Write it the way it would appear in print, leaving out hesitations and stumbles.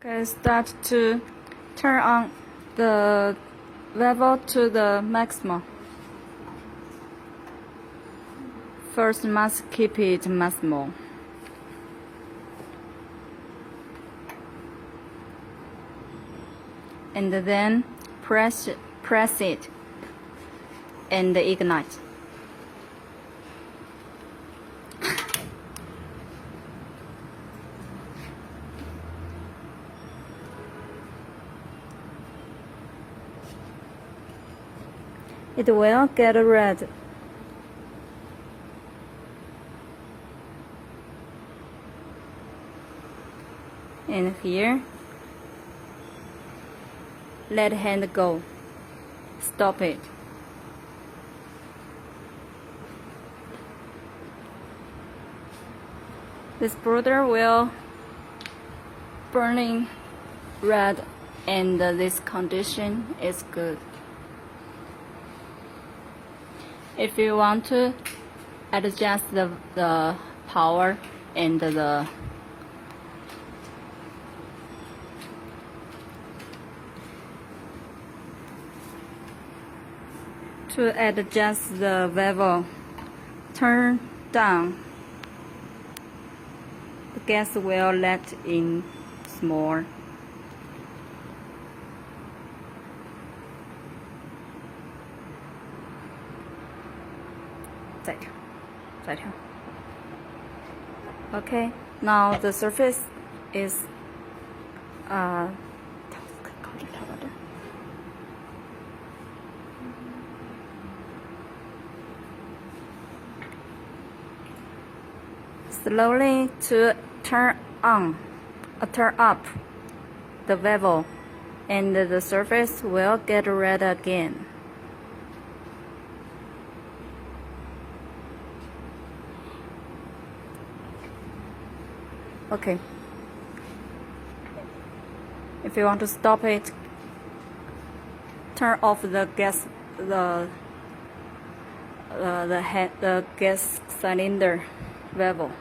Okay, start to turn on the level to the maximum. First, must keep it maximum. And then press it and ignite. It will get red. And here, let hand go. Stop it. This brooder will burning red, and this condition is good. If you want to adjust the power and the valve, turn down. The gas will let in small. Okay, now the surface is slowly to turn up the valve, and the surface will get red again. Okay. If you want to stop it, turn off the gas, the gas cylinder valve.